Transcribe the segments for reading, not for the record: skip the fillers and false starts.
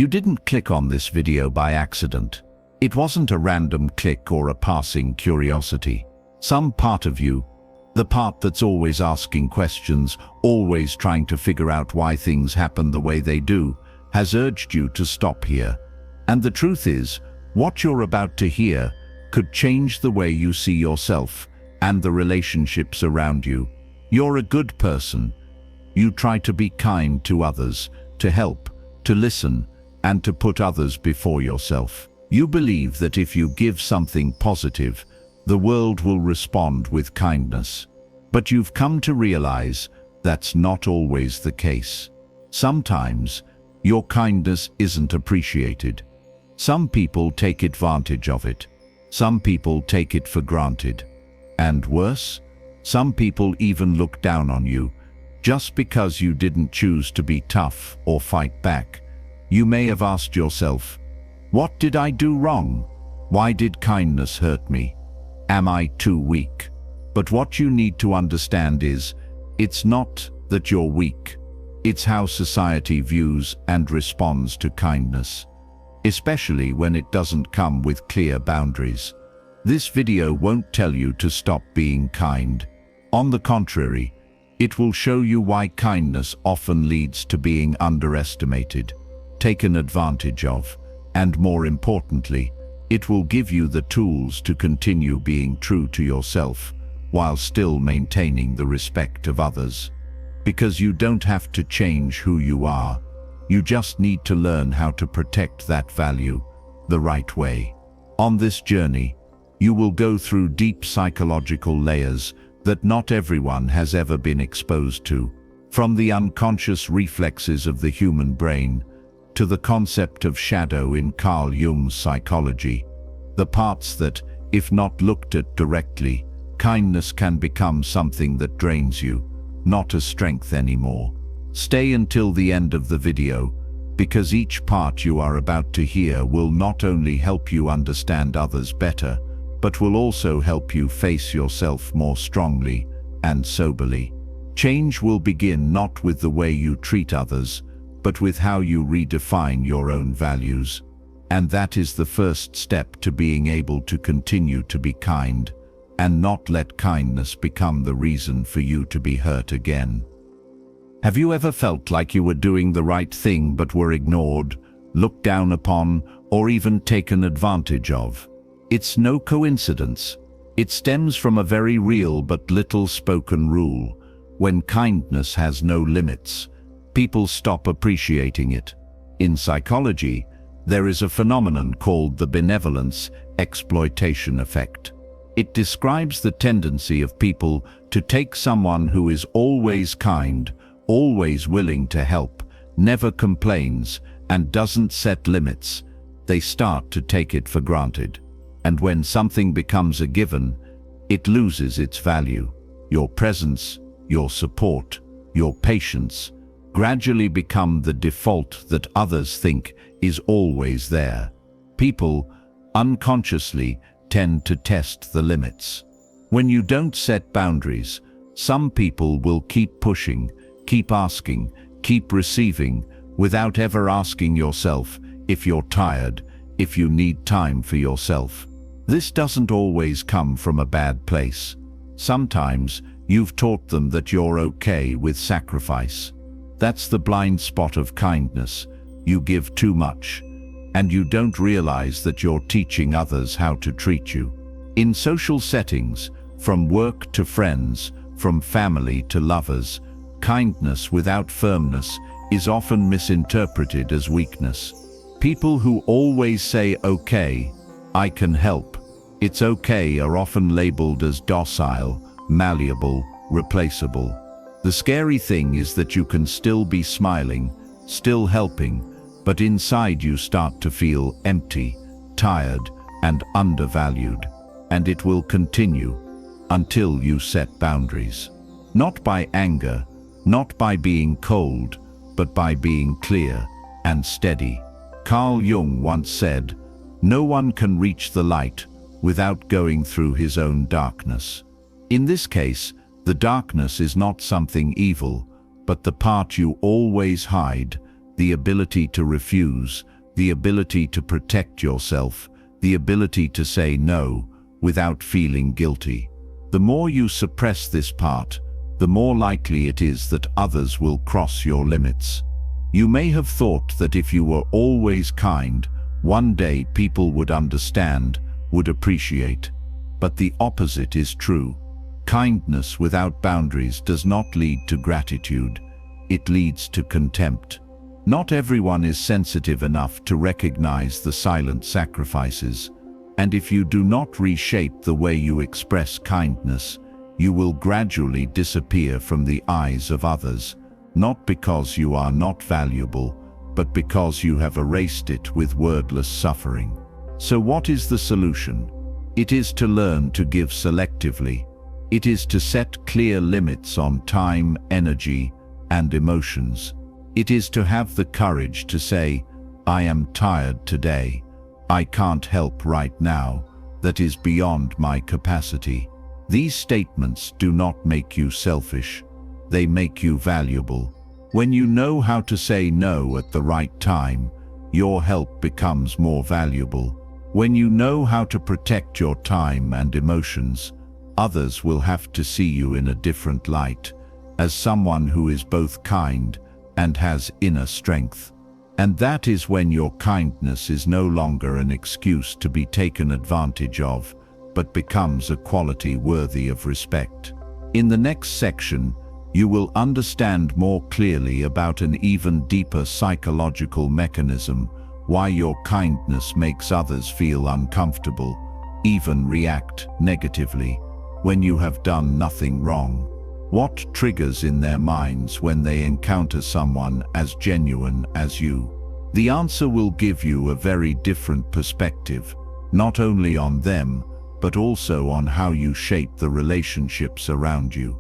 You didn't click on this video by accident. It wasn't a random click or a passing curiosity. Some part of you, the part that's always asking questions, always trying to figure out why things happen the way they do, has urged you to stop here. And the truth is, what you're about to hear could change the way you see yourself and the relationships around you. You're a good person. You try to be kind to others, to help, to listen, and to put others before yourself. You believe that if you give something positive, the world will respond with kindness. But you've come to realize that's not always the case. Sometimes, your kindness isn't appreciated. Some people take advantage of it. Some people take it for granted. And worse, some people even look down on you just because you didn't choose to be tough or fight back. You may have asked yourself, what did I do wrong? Why did kindness hurt me? Am I too weak? But what you need to understand is, it's not that you're weak. It's how society views and responds to kindness, especially when it doesn't come with clear boundaries. This video won't tell you to stop being kind. On the contrary, it will show you why kindness often leads to being underestimated, taken advantage of, and more importantly, it will give you the tools to continue being true to yourself while still maintaining the respect of others. Because you don't have to change who you are. You just need to learn how to protect that value the right way. On this journey, you will go through deep psychological layers that not everyone has ever been exposed to, from the unconscious reflexes of the human brain to the concept of shadow in Carl Jung's psychology, the parts that, if not looked at directly, kindness can become something that drains you, not a strength anymore. Stay until the end of the video, because each part you are about to hear will not only help you understand others better, but will also help you face yourself more strongly and soberly. Change will begin not with the way you treat others, but with how you redefine your own values. And that is the first step to being able to continue to be kind, and not let kindness become the reason for you to be hurt again. Have you ever felt like you were doing the right thing but were ignored, looked down upon, or even taken advantage of? It's no coincidence. It stems from a very real but little spoken rule. When kindness has no limits, people stop appreciating it. In psychology, there is a phenomenon called the benevolence exploitation effect. It describes the tendency of people to take someone who is always kind, always willing to help, never complains, and doesn't set limits. They start to take it for granted. And when something becomes a given, it loses its value. Your presence, your support, your patience gradually become the default that others think is always there. People unconsciously tend to test the limits. When you don't set boundaries, some people will keep pushing, keep asking, keep receiving, without ever asking yourself if you're tired, if you need time for yourself. This doesn't always come from a bad place. Sometimes you've taught them that you're okay with sacrifice. That's the blind spot of kindness. You give too much, and you don't realize that you're teaching others how to treat you. In social settings, from work to friends, from family to lovers, kindness without firmness is often misinterpreted as weakness. People who always say, "Okay, I can help, it's okay," are often labeled as docile, malleable, replaceable. The scary thing is that you can still be smiling, still helping, but inside you start to feel empty, tired, and undervalued. And it will continue until you set boundaries. Not by anger, not by being cold, but by being clear and steady. Carl Jung once said, "No one can reach the light without going through his own darkness." In this case, the darkness is not something evil, but the part you always hide, the ability to refuse, the ability to protect yourself, the ability to say no without feeling guilty. The more you suppress this part, the more likely it is that others will cross your limits. You may have thought that if you were always kind, one day people would understand, would appreciate. But the opposite is true. Kindness without boundaries does not lead to gratitude. It leads to contempt. Not everyone is sensitive enough to recognize the silent sacrifices. And if you do not reshape the way you express kindness, you will gradually disappear from the eyes of others, not because you are not valuable, but because you have erased it with wordless suffering. So what is the solution? It is to learn to give selectively. It is to set clear limits on time, energy, and emotions. It is to have the courage to say, I am tired today. I can't help right now. That is beyond my capacity. These statements do not make you selfish. They make you valuable. When you know how to say no at the right time, your help becomes more valuable. When you know how to protect your time and emotions, others will have to see you in a different light, as someone who is both kind and has inner strength. And that is when your kindness is no longer an excuse to be taken advantage of, but becomes a quality worthy of respect. In the next section, you will understand more clearly about an even deeper psychological mechanism, why your kindness makes others feel uncomfortable, even react negatively, when you have done nothing wrong. What triggers in their minds when they encounter someone as genuine as you? The answer will give you a very different perspective, not only on them, but also on how you shape the relationships around you.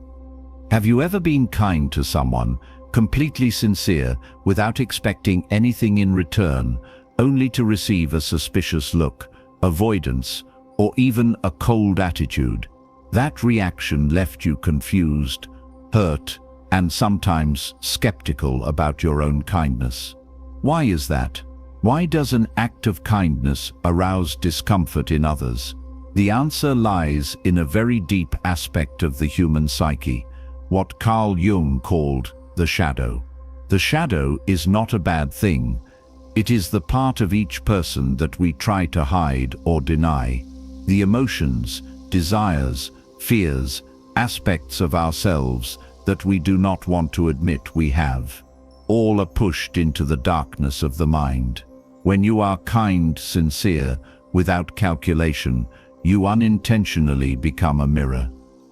Have you ever been kind to someone, completely sincere, without expecting anything in return, only to receive a suspicious look, avoidance, or even a cold attitude? That reaction left you confused, hurt, and sometimes skeptical about your own kindness. Why is that? Why does an act of kindness arouse discomfort in others? The answer lies in a very deep aspect of the human psyche, what Carl Jung called the shadow. The shadow is not a bad thing. It is the part of each person that we try to hide or deny. The emotions, desires, fears, aspects of ourselves that we do not want to admit we have. All are pushed into the darkness of the mind. When you are kind, sincere, without calculation, you unintentionally become a mirror.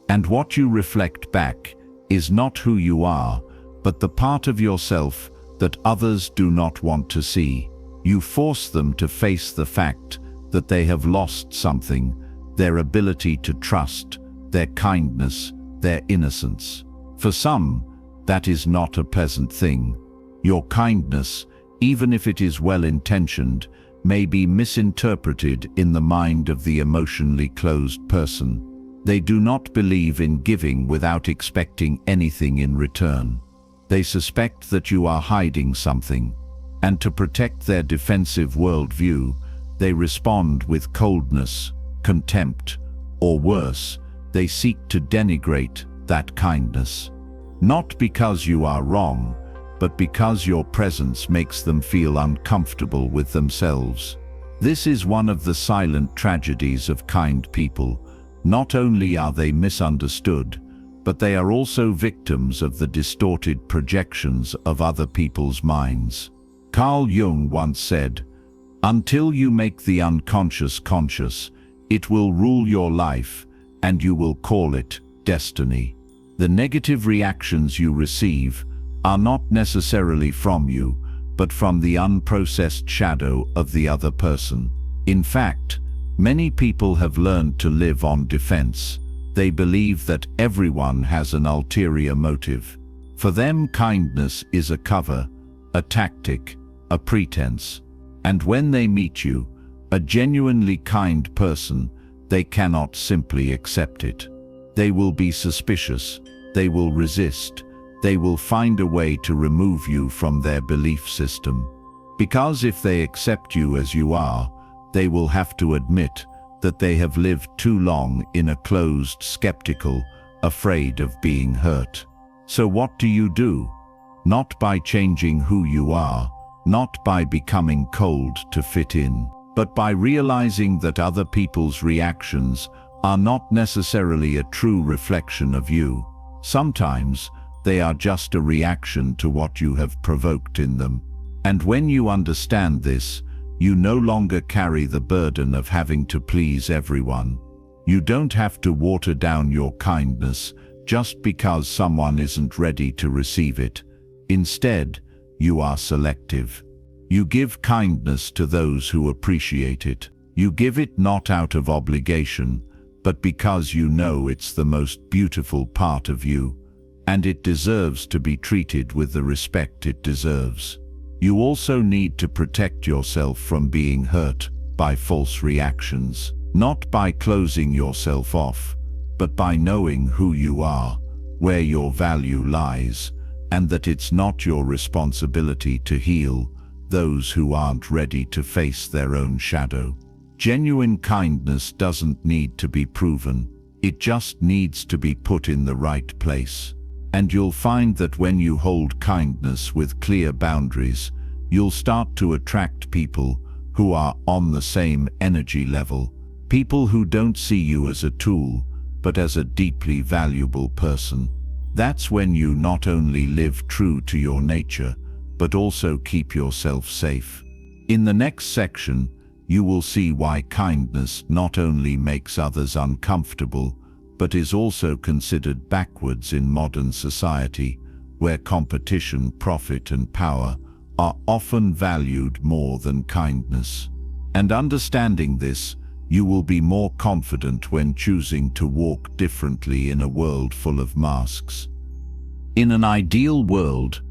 And what you reflect back is not who you are, but the part of yourself that others do not want to see. You force them to face the fact that they have lost something, their ability to trust, their kindness, their innocence. For some, that is not a pleasant thing. Your kindness, even if it is well-intentioned, may be misinterpreted in the mind of the emotionally closed person. They do not believe in giving without expecting anything in return. They suspect that you are hiding something, and to protect their defensive worldview, they respond with coldness, contempt, or worse, they seek to denigrate that kindness. Not because you are wrong, but because your presence makes them feel uncomfortable with themselves. This is one of the silent tragedies of kind people. Not only are they misunderstood, but they are also victims of the distorted projections of other people's minds. Carl Jung once said, "Until you make the unconscious conscious, it will rule your life, and you will call it destiny." The negative reactions you receive are not necessarily from you, but from the unprocessed shadow of the other person. In fact, many people have learned to live on defense. They believe that everyone has an ulterior motive. For them, kindness is a cover, a tactic, a pretense. And when they meet you, a genuinely kind person, they cannot simply accept it. They will be suspicious, they will resist, they will find a way to remove you from their belief system. Because if they accept you as you are, they will have to admit that they have lived too long in a closed, skeptical, afraid of being hurt. So what do? Not by changing who you are, not by becoming cold to fit in, but by realizing that other people's reactions are not necessarily a true reflection of you. Sometimes they are just a reaction to what you have provoked in them. And when you understand this, you no longer carry the burden of having to please everyone. You don't have to water down your kindness just because someone isn't ready to receive it. Instead, you are selective. You give kindness to those who appreciate it. You give it not out of obligation, but because you know it's the most beautiful part of you, and it deserves to be treated with the respect it deserves. You also need to protect yourself from being hurt by false reactions, not by closing yourself off, but by knowing who you are, where your value lies, and that it's not your responsibility to heal those who aren't ready to face their own shadow. Genuine kindness doesn't need to be proven, it just needs to be put in the right place. And you'll find that when you hold kindness with clear boundaries, you'll start to attract people who are on the same energy level, people who don't see you as a tool, but as a deeply valuable person. That's when you not only live true to your nature, but also keep yourself safe. In the next section, you will see why kindness not only makes others uncomfortable, but is also considered backwards in modern society, where competition, profit, and power are often valued more than kindness. And understanding this, you will be more confident when choosing to walk differently in a world full of masks. In an ideal world,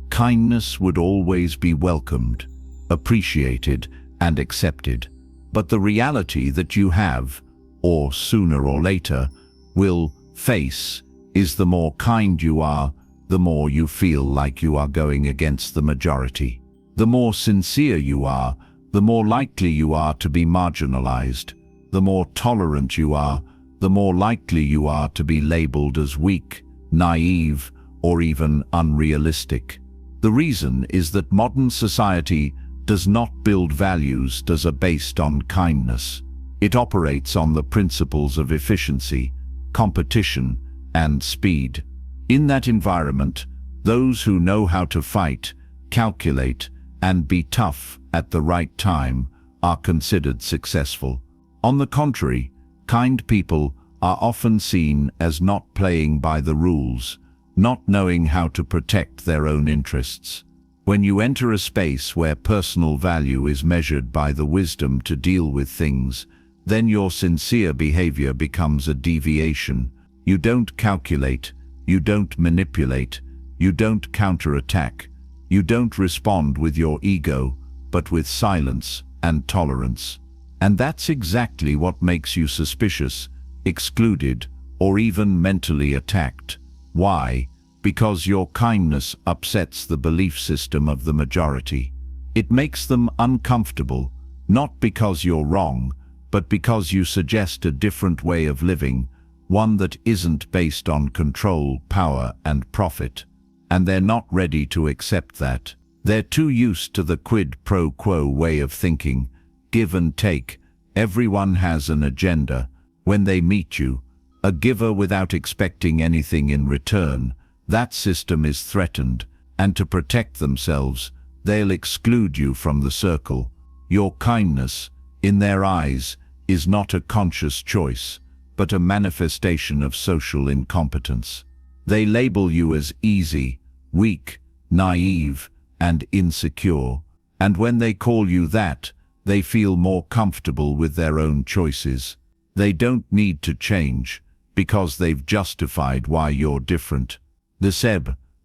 kindness would always be welcomed, appreciated, and accepted. But the reality that you have, or sooner or later, will face, is the more kind you are, the more you feel like you are going against the majority. The more sincere you are, the more likely you are to be marginalized. The more tolerant you are, the more likely you are to be labeled as weak, naive, or even unrealistic. The reason is that modern society does not build values that are based on kindness. It operates on the principles of efficiency, competition, and speed. In that environment, those who know how to fight, calculate, and be tough at the right time are considered successful. On the contrary, kind people are often seen as not playing by the rules, not knowing how to protect their own interests. When you enter a space where personal value is measured by the wisdom to deal with things, then your sincere behavior becomes a deviation. You don't calculate, you don't manipulate, you don't counterattack, you don't respond with your ego, but with silence and tolerance. And that's exactly what makes you suspicious, excluded, or even mentally attacked. Why? Because your kindness upsets the belief system of the majority. It makes them uncomfortable, not because you're wrong, but because you suggest a different way of living, one that isn't based on control, power, and profit. And they're not ready to accept that. They're too used to the quid pro quo way of thinking, give and take. Everyone has an agenda. When they meet you, a giver without expecting anything in return, that system is threatened, and to protect themselves, they'll exclude you from the circle. Your kindness, in their eyes, is not a conscious choice, but a manifestation of social incompetence. They label you as easy, weak, naive, and insecure, and when they call you that, they feel more comfortable with their own choices. They don't need to change, because they've justified why you're different.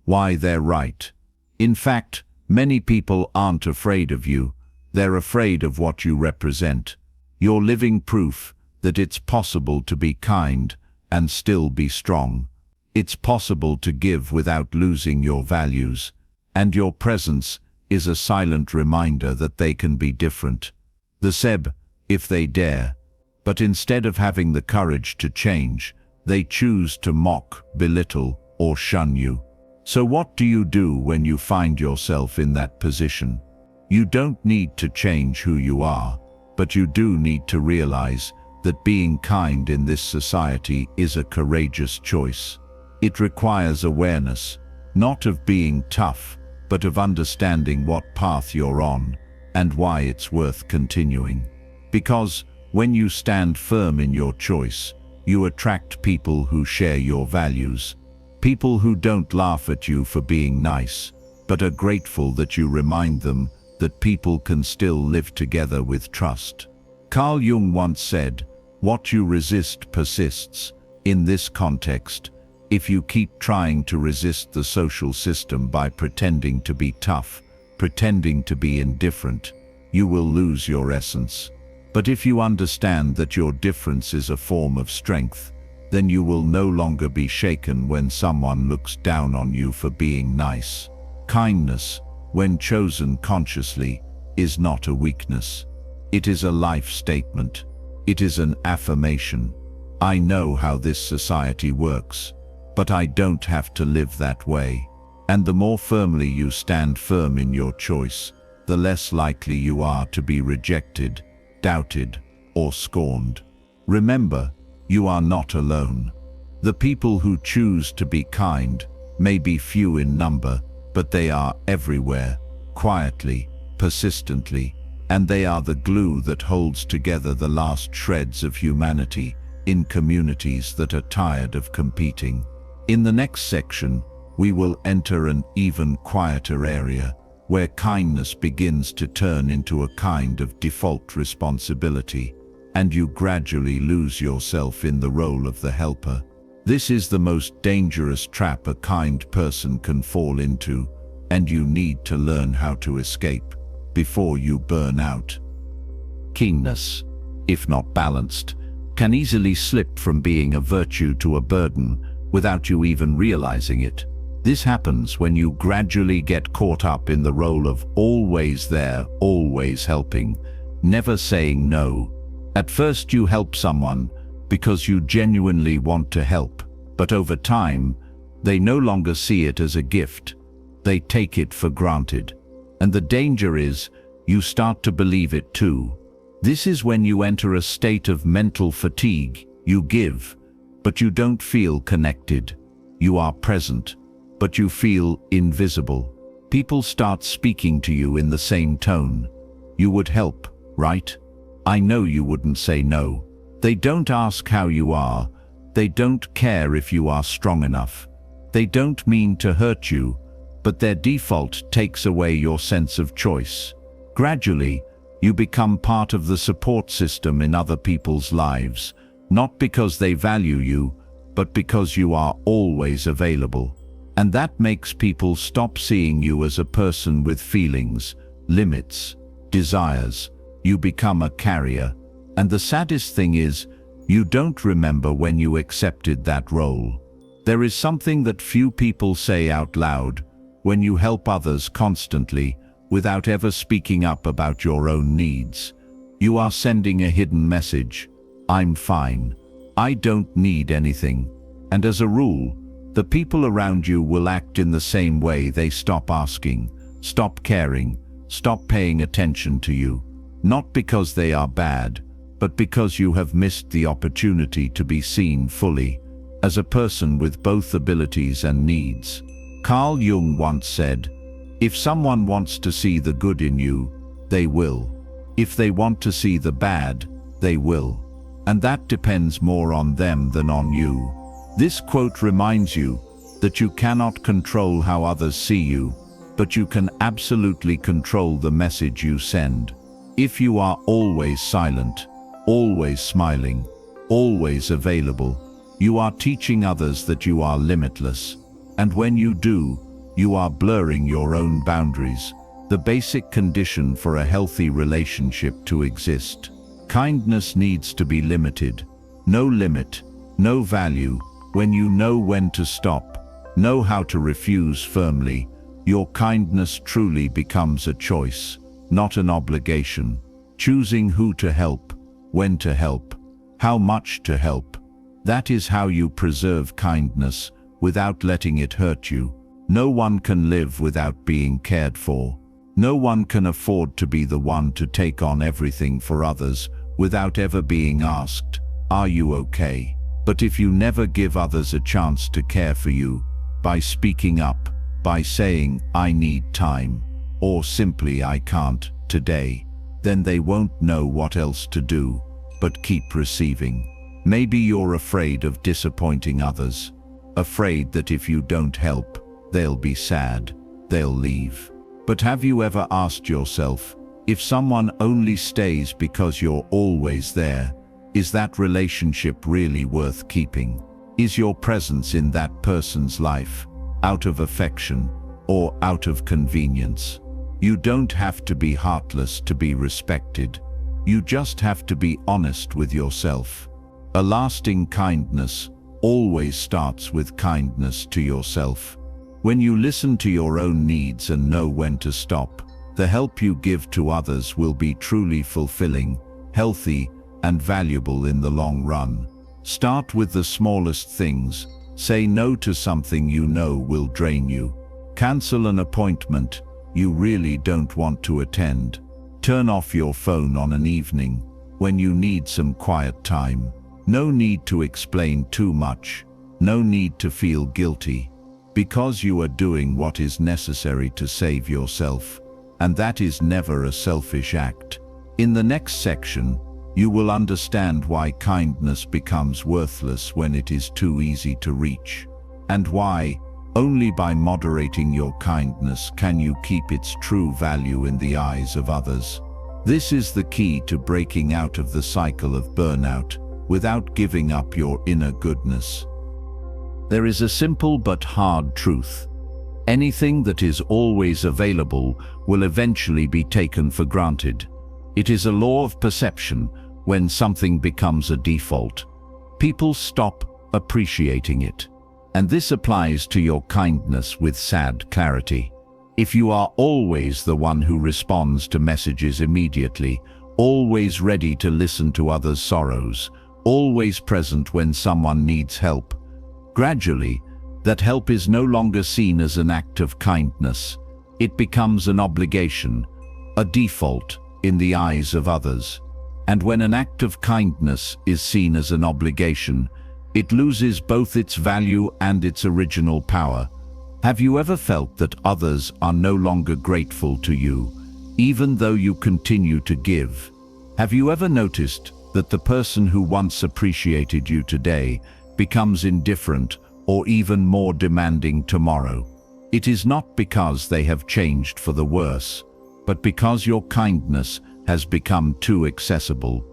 Why they're right. In fact, many people aren't afraid of you, they're afraid of what you represent. You're living proof that it's possible to be kind and still be strong. It's possible to give without losing your values, and your presence is a silent reminder that they can be different. The Seb, if they dare. But instead of having the courage to change, they choose to mock, belittle, or shun you. So what do you do when you find yourself in that position? You don't need to change who you are, but you do need to realize that being kind in this society is a courageous choice. It requires awareness, not of being tough, but of understanding what path you're on and why it's worth continuing. Because when you stand firm in your choice, you attract people who share your values. People who don't laugh at you for being nice, but are grateful that you remind them that people can still live together with trust. Carl Jung once said, "What you resist persists." In this context, if you keep trying to resist the social system by pretending to be tough, pretending to be indifferent, you will lose your essence. But if you understand that your difference is a form of strength, then you will no longer be shaken when someone looks down on you for being nice. Kindness, when chosen consciously, is not a weakness. It is a life statement. It is an affirmation. I know how this society works, but I don't have to live that way. And the more firmly you stand firm in your choice, the less likely you are to be rejected, doubted, or scorned. Remember, you are not alone. The people who choose to be kind may be few in number, but they are everywhere, quietly, persistently, and they are the glue that holds together the last shreds of humanity in communities that are tired of competing. In the next section, we will enter an even quieter area, where kindness begins to turn into a kind of default responsibility, and you gradually lose yourself in the role of the helper. This is the most dangerous trap a kind person can fall into, and you need to learn how to escape before you burn out. Keenness, if not balanced, can easily slip from being a virtue to a burden without you even realizing it. This happens when you gradually get caught up in the role of always there, always helping, never saying no. At first you help someone because you genuinely want to help, but over time, they no longer see it as a gift. They take it for granted. And the danger is, you start to believe it too. This is when you enter a state of mental fatigue. You give, but you don't feel connected. You are present, but you feel invisible. People start speaking to you in the same tone. You would help, right? I know you wouldn't say no. They don't ask how you are. They don't care if you are strong enough. They don't mean to hurt you, but their default takes away your sense of choice. Gradually, you become part of the support system in other people's lives, not because they value you, but because you are always available. And that makes people stop seeing you as a person with feelings, limits, desires. You become a carrier. And the saddest thing is, you don't remember when you accepted that role. There is something that few people say out loud. When you help others constantly, without ever speaking up about your own needs, you are sending a hidden message. I'm fine. I don't need anything. And as a rule, the people around you will act in the same way. They stop asking, stop caring, stop paying attention to you. Not because they are bad, but because you have missed the opportunity to be seen fully, as a person with both abilities and needs. Carl Jung once said, "If someone wants to see the good in you, they will. If they want to see the bad, they will. And that depends more on them than on you." This quote reminds you that you cannot control how others see you, but you can absolutely control the message you send. If you are always silent, always smiling, always available, you are teaching others that you are limitless. And when you do, you are blurring your own boundaries, the basic condition for a healthy relationship to exist. Kindness needs to be limited. No limit, no value. When you know when to stop, know how to refuse firmly, Your kindness truly becomes a choice, not an obligation. Choosing who to help, when to help, how much to help. That is how you preserve kindness without letting it hurt you. No one can live without being cared for. No one can afford to be the one to take on everything for others without ever being asked, "Are you okay?" But if you never give others a chance to care for you, by speaking up, by saying, "I need time," or simply, "I can't today," then they won't know what else to do but keep receiving. Maybe you're afraid of disappointing others, afraid that if you don't help, they'll be sad, they'll leave. But have you ever asked yourself, if someone only stays because you're always there, is that relationship really worth keeping? Is your presence in that person's life out of affection or out of convenience? You don't have to be heartless to be respected. You just have to be honest with yourself. A lasting kindness always starts with kindness to yourself. When you listen to your own needs and know when to stop, the help you give to others will be truly fulfilling, healthy, and valuable in the long run. Start with the smallest things. Say no to something you know will drain you. Cancel an appointment you really don't want to attend. Turn off your phone on an evening when you need some quiet time. No need to explain too much. No need to feel guilty, because you are doing what is necessary to save yourself, and that is never a selfish act. In the next section, you will understand why kindness becomes worthless when it is too easy to reach, and why only by moderating your kindness can you keep its true value in the eyes of others. This is the key to breaking out of the cycle of burnout without giving up your inner goodness. There is a simple but hard truth. Anything that is always available will eventually be taken for granted. It is a law of perception. When something becomes a default, people stop appreciating it. And this applies to your kindness with sad clarity. If you are always the one who responds to messages immediately, always ready to listen to others' sorrows, always present when someone needs help, gradually, that help is no longer seen as an act of kindness. It becomes an obligation, a default in the eyes of others. And when an act of kindness is seen as an obligation, it loses both its value and its original power. Have you ever felt that others are no longer grateful to you, even though you continue to give? Have you ever noticed that the person who once appreciated you today becomes indifferent or even more demanding tomorrow? It is not because they have changed for the worse, but because your kindness has become too accessible,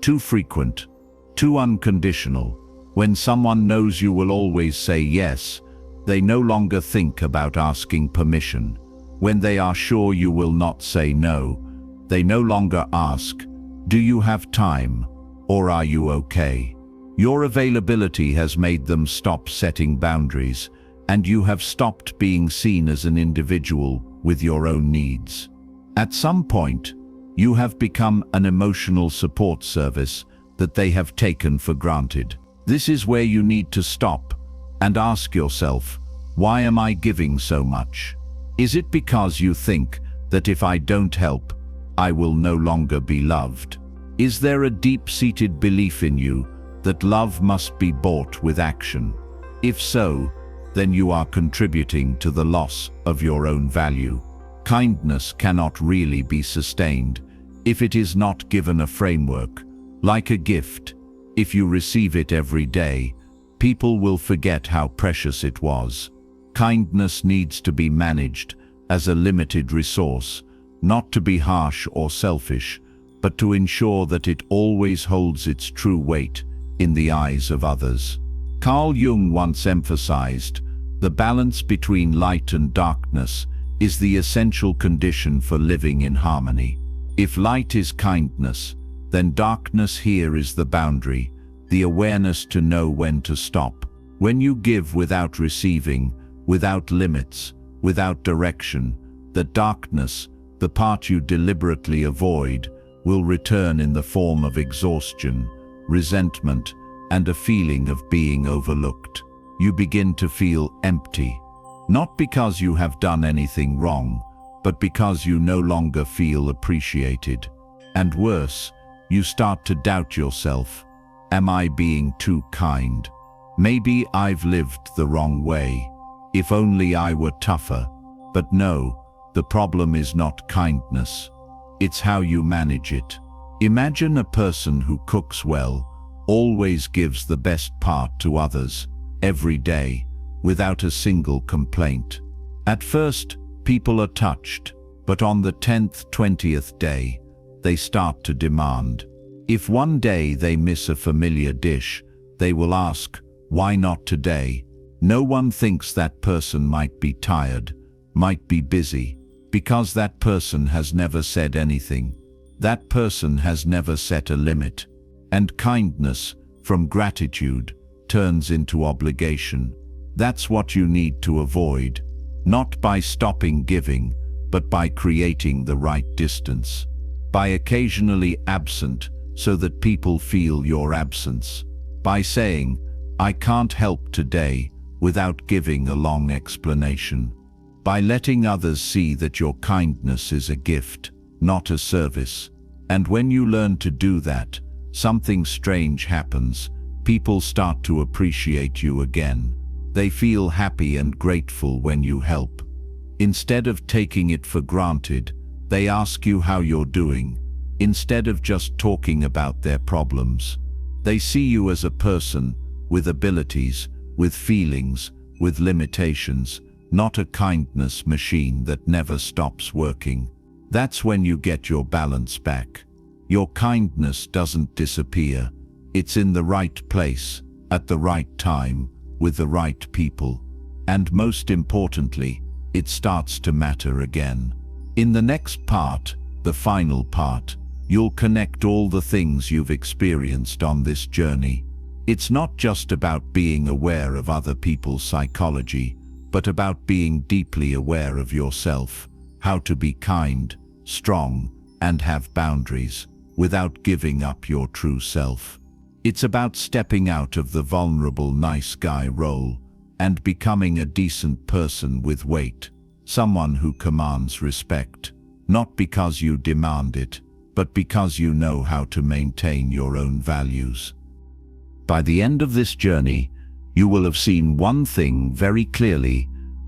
too frequent, too unconditional. When someone knows you will always say yes, they no longer think about asking permission. When they are sure you will not say no, they no longer ask, "Do you have time?" or "Are you okay?" Your availability has made them stop setting boundaries, and you have stopped being seen as an individual with your own needs. At some point, you have become an emotional support service that they have taken for granted. This is where you need to stop and ask yourself, why am I giving so much? Is it because you think that if I don't help, I will no longer be loved? Is there a deep-seated belief in you that love must be bought with action? If so, then you are contributing to the loss of your own value. Kindness cannot really be sustained if it is not given a framework. Like a gift, if you receive it every day, people will forget how precious it was. Kindness needs to be managed as a limited resource, not to be harsh or selfish, but to ensure that it always holds its true weight in the eyes of others. Carl Jung once emphasized, the balance between light and darkness is the essential condition for living in harmony. If light is kindness, then darkness here is the boundary, the awareness to know when to stop. When you give without receiving, without limits, without direction, the darkness, the part you deliberately avoid, will return in the form of exhaustion, resentment, and a feeling of being overlooked. You begin to feel empty, not because you have done anything wrong, but because you no longer feel appreciated. And worse, you start to doubt yourself. Am I being too kind? Maybe I've lived the wrong way. If only I were tougher. But no, the problem is not kindness. It's how you manage it. Imagine a person who cooks well, always gives the best part to others, every day, without a single complaint. At first, people are touched, but on the 10th, 20th day, they start to demand. If one day they miss a familiar dish, they will ask, why not today? No one thinks that person might be tired, might be busy, because that person has never said anything. That person has never set a limit. And kindness, from gratitude, turns into obligation. That's what you need to avoid, not by stopping giving, but by creating the right distance. By occasionally absent, so that people feel your absence. By saying, I can't help today, without giving a long explanation. By letting others see that your kindness is a gift, not a service. And when you learn to do that, something strange happens. People start to appreciate you again. They feel happy and grateful when you help. Instead of taking it for granted, they ask you how you're doing. Instead of just talking about their problems, they see you as a person with abilities, with feelings, with limitations, not a kindness machine that never stops working. That's when you get your balance back. Your kindness doesn't disappear. It's in the right place, at the right time, with the right people. And most importantly, it starts to matter again. In the next part, the final part, you'll connect all the things you've experienced on this journey. It's not just about being aware of other people's psychology, but about being deeply aware of yourself, how to be kind, strong, and have boundaries, without giving up your true self. It's about stepping out of the vulnerable nice guy role and becoming a decent person with weight, someone who commands respect, not because you demand it, but because you know how to maintain your own values. By the end of this journey, you will have seen one thing very clearly: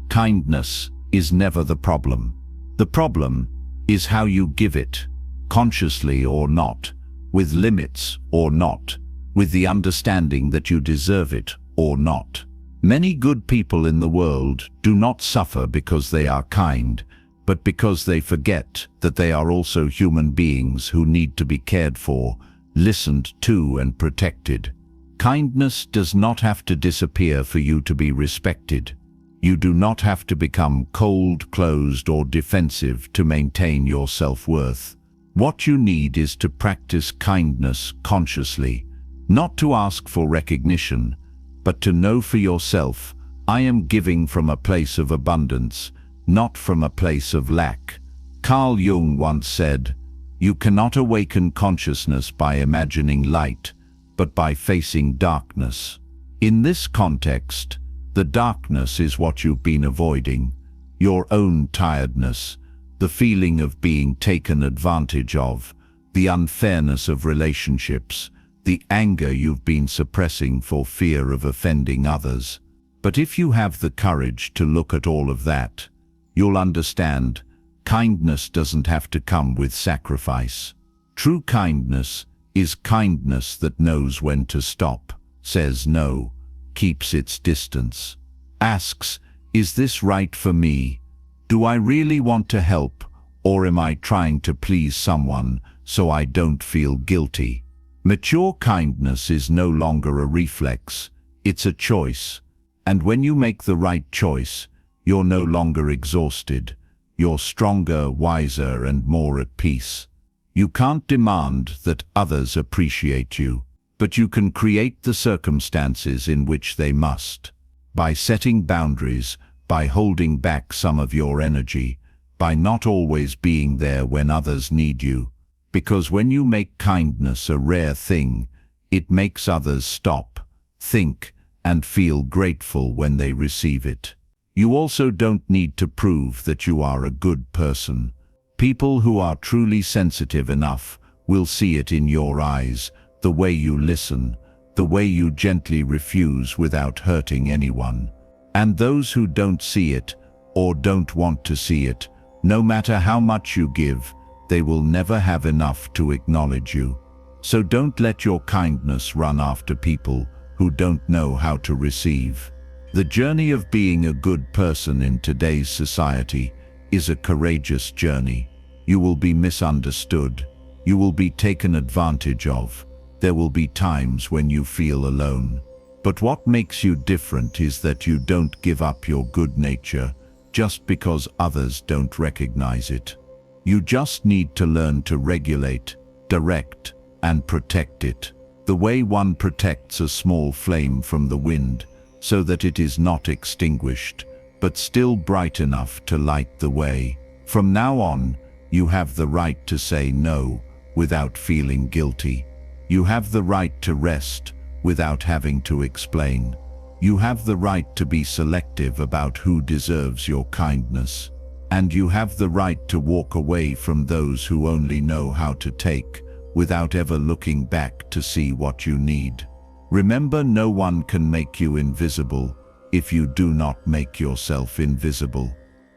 kindness is never the problem. The problem is how you give it, consciously or not, with limits or not, with the understanding that you deserve it or not. Many good people in the world do not suffer because they are kind, but because they forget that they are also human beings who need to be cared for, listened to, and protected. Kindness does not have to disappear for you to be respected. You do not have to become cold, closed, or defensive to maintain your self-worth. What you need is to practice kindness consciously, not to ask for recognition, but to know for yourself, I am giving from a place of abundance, not from a place of lack. Carl Jung once said, you cannot awaken consciousness by imagining light, but by facing darkness. In this context, the darkness is what you've been avoiding, your own tiredness, the feeling of being taken advantage of, the unfairness of relationships, the anger you've been suppressing for fear of offending others. But if you have the courage to look at all of that, you'll understand kindness doesn't have to come with sacrifice. True kindness is kindness that knows when to stop, says no, keeps its distance, asks, is this right for me? Do I really want to help, or am I trying to please someone so I don't feel guilty? Mature kindness is no longer a reflex, it's a choice. And when you make the right choice, you're no longer exhausted. You're stronger, wiser, and more at peace. You can't demand that others appreciate you, but you can create the circumstances in which they must. By setting boundaries, by holding back some of your energy, by not always being there when others need you. Because when you make kindness a rare thing, it makes others stop, think, and feel grateful when they receive it. You also don't need to prove that you are a good person. People who are truly sensitive enough will see it in your eyes, the way you listen, the way you gently refuse without hurting anyone. And those who don't see it, or don't want to see it, no matter how much you give, they will never have enough to acknowledge you. So don't let your kindness run after people who don't know how to receive. The journey of being a good person in today's society is a courageous journey. You will be misunderstood. You will be taken advantage of. There will be times when you feel alone. But what makes you different is that you don't give up your good nature just because others don't recognize it. You just need to learn to regulate, direct, and protect it, the way one protects a small flame from the wind, so that it is not extinguished, but still bright enough to light the way. From now on, you have the right to say no without feeling guilty. You have the right to rest without having to explain. You have the right to be selective about who deserves your kindness. And you have the right to walk away from those who only know how to take, without ever looking back to see what you need. Remember, no one can make you invisible if you do not make yourself invisible.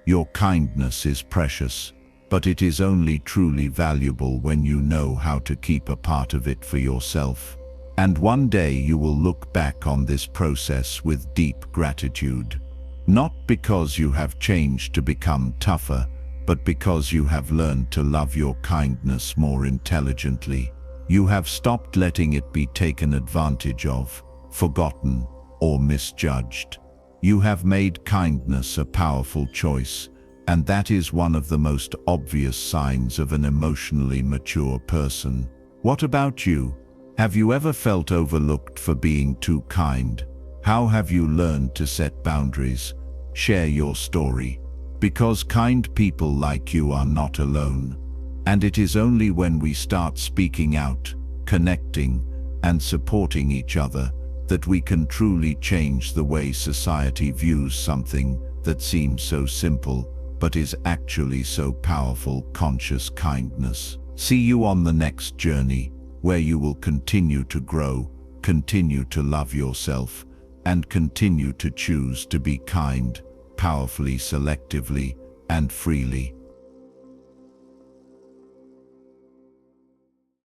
Your kindness is precious, but it is only truly valuable when you know how to keep a part of it for yourself. And one day you will look back on this process with deep gratitude. Not because you have changed to become tougher, but because you have learned to love your kindness more intelligently. You have stopped letting it be taken advantage of, forgotten, or misjudged. You have made kindness a powerful choice, and that is one of the most obvious signs of an emotionally mature person. What about you? Have you ever felt overlooked for being too kind? How have you learned to set boundaries? Share your story. Because kind people like you are not alone. And it is only when we start speaking out, connecting, and supporting each other that we can truly change the way society views something that seems so simple, but is actually so powerful: conscious kindness. See you on the next journey, where you will continue to grow, continue to love yourself, and continue to choose to be kind, powerfully, selectively, and freely.